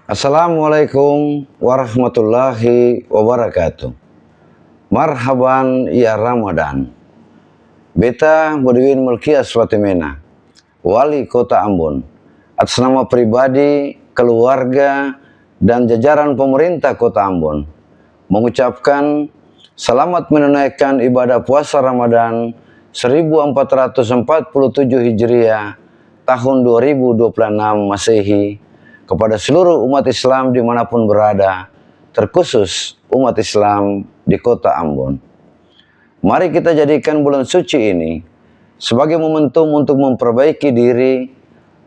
Assalamualaikum warahmatullahi wabarakatuh. Marhaban ya Ramadan. Beta Bodiwin Mulkias Fatimena, Wali Kota Ambon, atas nama pribadi, keluarga, dan jajaran pemerintah Kota Ambon, mengucapkan selamat menunaikan ibadah puasa Ramadan 1447 Hijriah tahun 2026 Masehi kepada seluruh umat Islam dimanapun berada, terkhusus umat Islam di Kota Ambon. Mari kita jadikan bulan suci ini sebagai momentum untuk memperbaiki diri,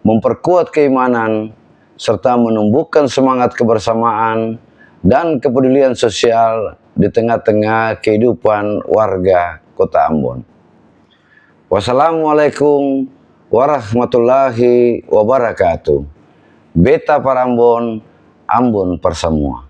memperkuat keimanan, serta menumbuhkan semangat kebersamaan dan kepedulian sosial di tengah-tengah kehidupan warga Kota Ambon. Wassalamualaikum warahmatullahi wabarakatuh. Beta Parambon, Ambon Persemua.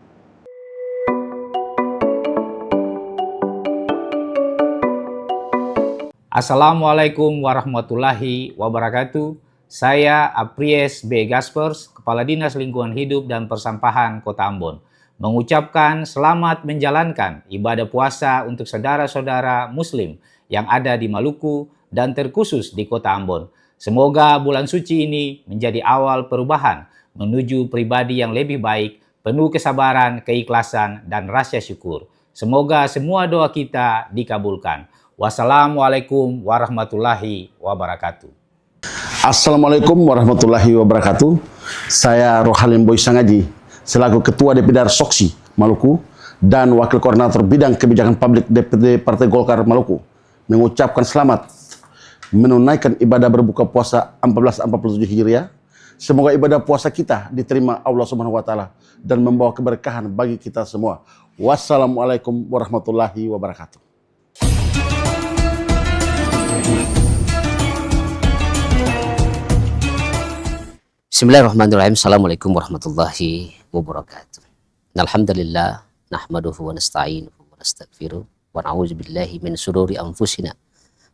Assalamualaikum warahmatullahi wabarakatuh. Saya Apries B. Gaspers, Kepala Dinas Lingkungan Hidup dan Persampahan Kota Ambon, mengucapkan selamat menjalankan ibadah puasa untuk saudara-saudara Muslim yang ada di Maluku dan terkhusus di Kota Ambon. Semoga bulan suci ini menjadi awal perubahan menuju pribadi yang lebih baik, penuh kesabaran, keikhlasan, dan rasa syukur. Semoga semua doa kita dikabulkan. Wassalamualaikum warahmatullahi wabarakatuh. Assalamualaikum warahmatullahi wabarakatuh. Saya Rohalim Boy Sangaji, selaku Ketua DPD Soksi Maluku dan Wakil Koordinator Bidang Kebijakan Publik DPD Partai Golkar Maluku, mengucapkan selamat menunaikan ibadah berbuka puasa 1447 Hijriah. Semoga ibadah puasa kita diterima Allah Subhanahu wa taala dan membawa keberkahan bagi kita semua. Wassalamualaikum warahmatullahi wabarakatuh. Bismillahirrahmanirrahim. Assalamualaikum warahmatullahi wabarakatuh. Alhamdulillah, nahmaduhu wa nasta'inuhu wa nastaghfiruh wa na'udzu billahi min sururi anfusina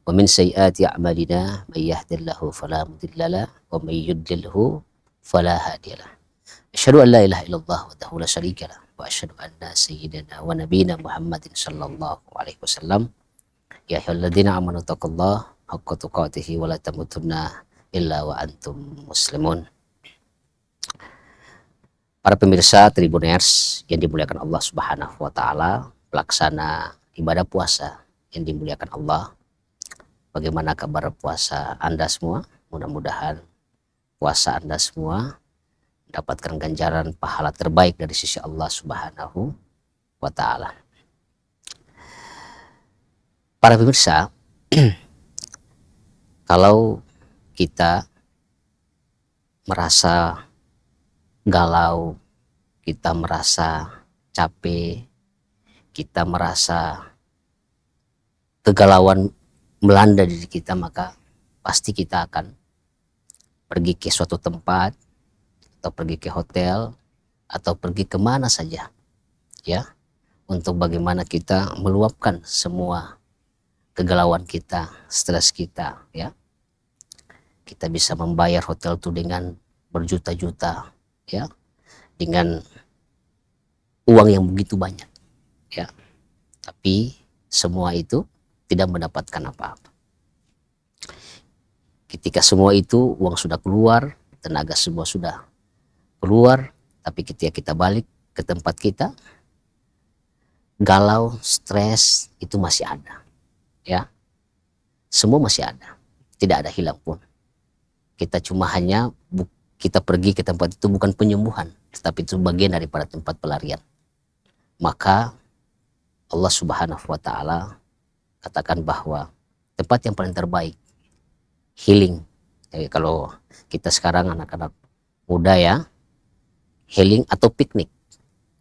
wa min sayyiati a'malina, may yahdihillahu fala mudhillalah wa may yudlilhu fala hadiyalah. Asyhadu an la ilaha illallah wahdahu la syarikalah wa asyhadu anna sayyidina wa nabiyyina Muhammadin sallallahu alaihi wasallam. Ya ayyuhalladzina amanu taqullaha haqqa tuqatih wa la tamutunna illa wa antum muslimun. Para pemirsa Tribuners yang dimuliakan Allah Subhanahu wa taala, pelaksana ibadah puasa yang dimuliakan Allah. Bagaimana kabar puasa Anda semua? Mudah-mudahan puasa Anda semua mendapatkan ganjaran pahala terbaik dari sisi Allah Subhanahu wa taala. Para pemirsa, kalau kita merasa galau, kita merasa capek, kita merasa kegalauan melanda diri kita, maka pasti kita akan pergi ke suatu tempat atau pergi ke hotel atau pergi kemana saja, ya, untuk bagaimana kita meluapkan semua kegalauan kita, stres kita, ya. Kita bisa membayar hotel itu dengan berjuta-juta, ya, dengan uang yang begitu banyak, ya, tapi semua itu tidak mendapatkan apa-apa. Ketika semua itu uang sudah keluar, tenaga semua sudah keluar, tapi ketika kita balik ke tempat kita, galau, stres itu masih ada, ya, semua masih ada, tidak ada hilang pun. Kita cuma hanya kita pergi ke tempat itu bukan penyembuhan, tetapi itu bagian daripada tempat pelarian. Maka Allah Subhanahu wa taala katakan bahwa tempat yang paling terbaik healing. Jadi kalau kita sekarang anak-anak muda, ya, healing atau piknik,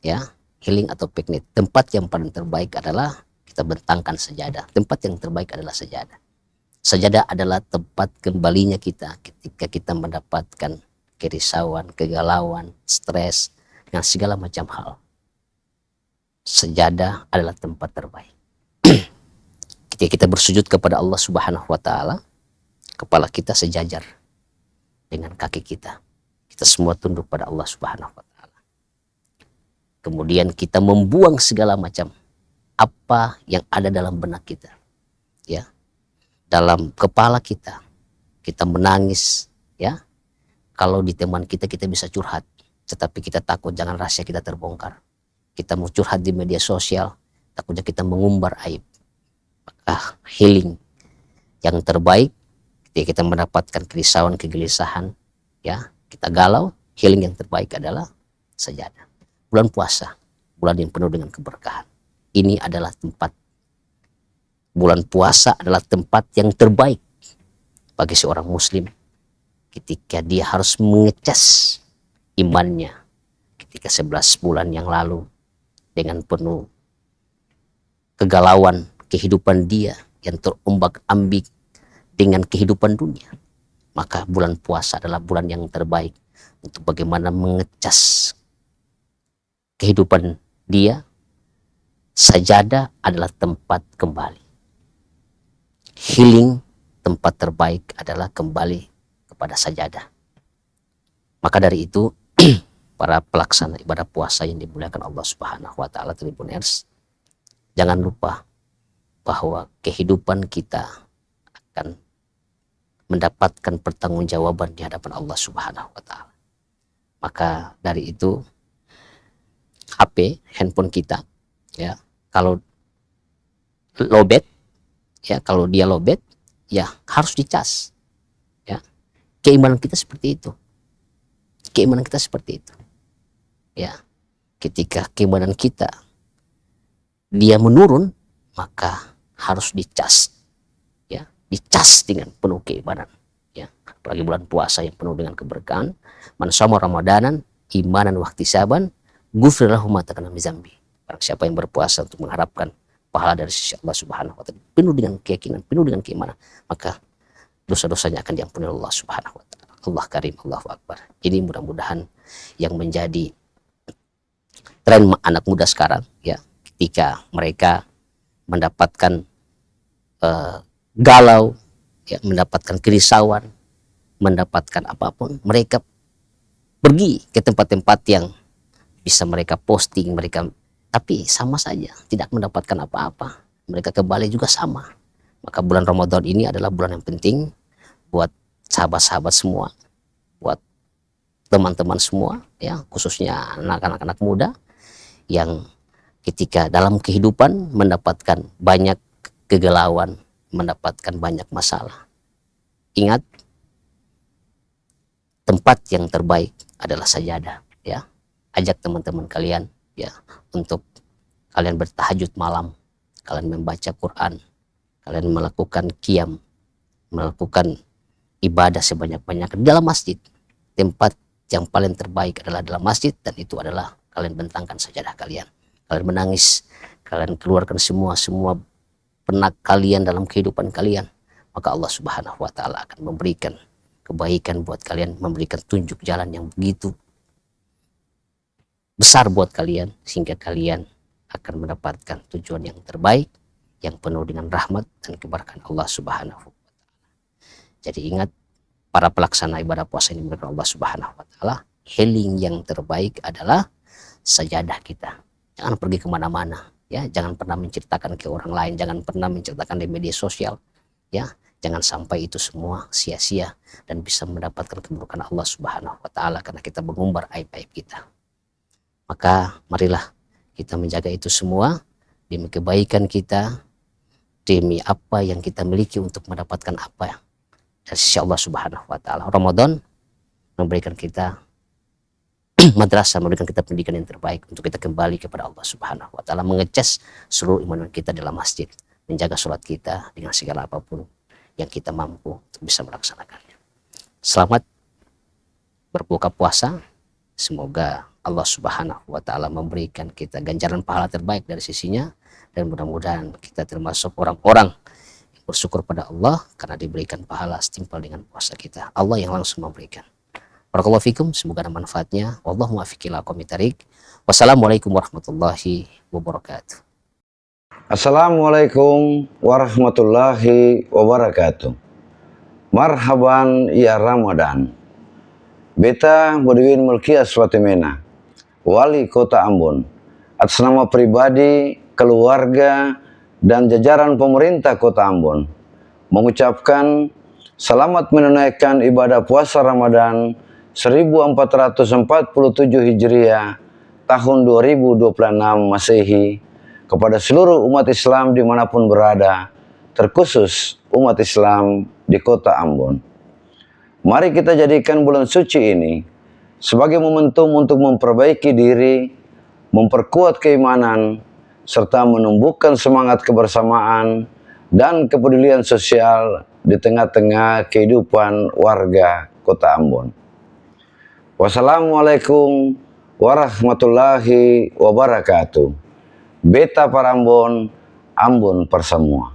ya, healing atau piknik. Tempat yang paling terbaik adalah kita bentangkan sejadah. Tempat yang terbaik adalah sejadah. Sejadah adalah tempat kembalinya kita ketika kita mendapatkan kerisauan, kegalauan, stres, dan segala macam hal. Sejadah adalah tempat terbaik. Ketika kita bersujud kepada Allah Subhanahu wa taala, kepala kita sejajar dengan kaki kita. Kita semua tunduk pada Allah Subhanahu wa taala. Kemudian kita membuang segala macam apa yang ada dalam benak kita, ya, dalam kepala kita. Kita menangis, ya. Kalau di teman kita bisa curhat, tetapi kita takut jangan rahasia kita terbongkar. Kita mau curhat di media sosial, takutnya kita mengumbar aib. Maka healing yang terbaik ketika kita mendapatkan kerisauan, kegelisahan, ya, kita galau, healing yang terbaik adalah sajadah. Bulan puasa, bulan yang penuh dengan keberkahan. Ini adalah tempat, bulan puasa adalah tempat yang terbaik bagi seorang muslim ketika dia harus mengecas imannya ketika 11 bulan yang lalu dengan penuh kegalauan kehidupan dia yang terombak-ambing dengan kehidupan dunia. Maka bulan puasa adalah bulan yang terbaik untuk bagaimana mengecas kehidupan dia. Sajadah adalah tempat kembali. Healing, tempat terbaik adalah kembali kepada sajadah. Maka dari itu, para pelaksana ibadah puasa yang dimuliakan Allah Subhanahu wa taala, Tribuners, jangan lupa bahwa kehidupan kita akan mendapatkan pertanggungjawaban di hadapan Allah Subhanahu wa taala. Maka dari itu, HP, handphone kita, ya, kalau lowbat, ya, kalau dia lowbat, ya harus dicas, ya. Keimanan kita seperti itu, keimanan kita seperti itu, ya. Ketika keimanan kita dia menurun, maka harus dicas, ya, dicas dengan penuh keimanan, ya. Apalagi bulan puasa yang penuh dengan keberkahan. Man shoma ramadanan imanan wa ihtisaban ghufira lahu ma taqaddama min dzambi. Barang siapa yang berpuasa untuk mengharapkan pahala dari sisi Allah Subhanahu wa taala, penuh dengan keyakinan, penuh dengan keimanan, maka dosa-dosanya akan diampuni Allah Subhanahu wa taala. Allah Karim, Allahu Akbar. Ini mudah-mudahan yang menjadi tren anak muda sekarang, ya, ketika mereka mendapatkan galau, ya, mendapatkan kerisauan, mendapatkan apapun, mereka pergi ke tempat-tempat yang bisa mereka posting, mereka, tapi sama saja tidak mendapatkan apa-apa. Mereka kembali juga sama. Maka bulan Ramadan ini adalah bulan yang penting buat sahabat-sahabat semua, buat teman-teman semua, ya, khususnya anak-anak muda yang ketika dalam kehidupan mendapatkan banyak kegalauan, mendapatkan banyak masalah. Ingat, tempat yang terbaik adalah sajadah, ya. Ajak teman-teman kalian, ya, untuk kalian bertahajud malam, kalian membaca Quran, kalian melakukan qiyam, melakukan ibadah sebanyak-banyak di dalam masjid. Tempat yang paling terbaik adalah dalam masjid, dan itu adalah kalian bentangkan sajadah kalian, kalian menangis, kalian keluarkan semua penak kalian dalam kehidupan kalian. Maka Allah Subhanahu wa taala akan memberikan kebaikan buat kalian, memberikan tunjuk jalan yang begitu besar buat kalian, sehingga kalian akan mendapatkan tujuan yang terbaik, yang penuh dengan rahmat dan keberkahan Allah Subhanahu wa taala. Jadi ingat, para pelaksana ibadah puasa ini dimuliakan Allah Subhanahu wa taala, healing yang terbaik adalah sajadah kita. Jangan pergi kemana-mana, ya, jangan pernah menceritakan ke orang lain, jangan pernah menceritakan di media sosial, ya. Jangan sampai itu semua sia-sia dan bisa mendapatkan keburukan Allah Subhanahu wa taala karena kita mengumbar aib-aib kita. Maka marilah kita menjaga itu semua demi kebaikan kita, demi apa yang kita miliki untuk mendapatkan apa dari sisi Allah Subhanahu wa taala. Ramadan memberikan kita madrasah, memberikan kita pendidikan yang terbaik untuk kita kembali kepada Allah Subhanahu wa taala, mengecas seluruh iman kita dalam masjid, menjaga sholat kita dengan segala apapun yang kita mampu untuk bisa melaksanakannya. Selamat berbuka puasa. Semoga Allah Subhanahu wa taala memberikan kita ganjaran pahala terbaik dari sisinya, dan mudah-mudahan kita termasuk orang-orang yang bersyukur pada Allah karena diberikan pahala setimpal dengan puasa kita. Allah yang langsung memberikan. Barakallahu fikum, semoga ada manfaatnya. Wallahu muwaffiq ila aqwamit thariq. Wassalamualaikum warahmatullahi wabarakatuh. Assalamualaikum warahmatullahi wabarakatuh. Marhaban ya Ramadan. Beta Bodiwin Mulkias Fatimena, Wali Kota Ambon, atas nama pribadi, keluarga, dan jajaran pemerintah Kota Ambon mengucapkan selamat menunaikan ibadah puasa Ramadan 1447 Hijriah tahun 2026 Masehi kepada seluruh umat Islam dimanapun berada, terkhusus umat Islam di Kota Ambon. Mari kita jadikan bulan suci ini sebagai momentum untuk memperbaiki diri, memperkuat keimanan, serta menumbuhkan semangat kebersamaan dan kepedulian sosial di tengah-tengah kehidupan warga Kota Ambon. Wassalamualaikum warahmatullahi wabarakatuh. Beta Parambon, Ambon Persemua.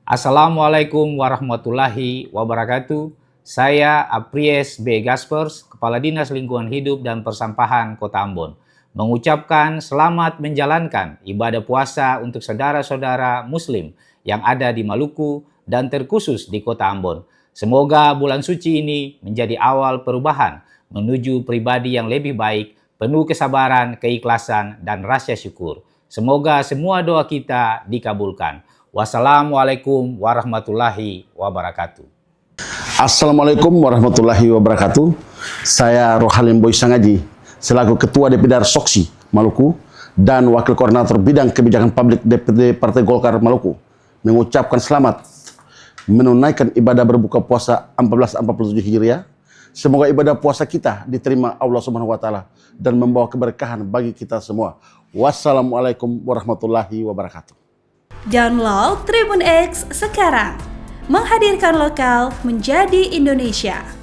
Assalamualaikum warahmatullahi wabarakatuh. Saya Apries B. Gaspers, Kepala Dinas Lingkungan Hidup dan Persampahan Kota Ambon, mengucapkan selamat menjalankan ibadah puasa untuk saudara-saudara Muslim yang ada di Maluku dan terkhusus di Kota Ambon. Semoga bulan suci ini menjadi awal perubahan menuju pribadi yang lebih baik, penuh kesabaran, keikhlasan, dan rasa syukur. Semoga semua doa kita dikabulkan. Wassalamualaikum warahmatullahi wabarakatuh. Assalamualaikum warahmatullahi wabarakatuh. Saya Rohalim Boysangaji, selaku Ketua DPD Soksi Maluku dan Wakil Koordinator Bidang Kebijakan Publik DPD Partai Golkar Maluku, mengucapkan selamat menunaikan ibadah berbuka puasa 1447 Hijriah. Semoga ibadah puasa kita diterima Allah Subhanahu wa taala dan membawa keberkahan bagi kita semua. Wassalamualaikum warahmatullahi wabarakatuh. Download Tribun X sekarang. Menghadirkan lokal menjadi Indonesia.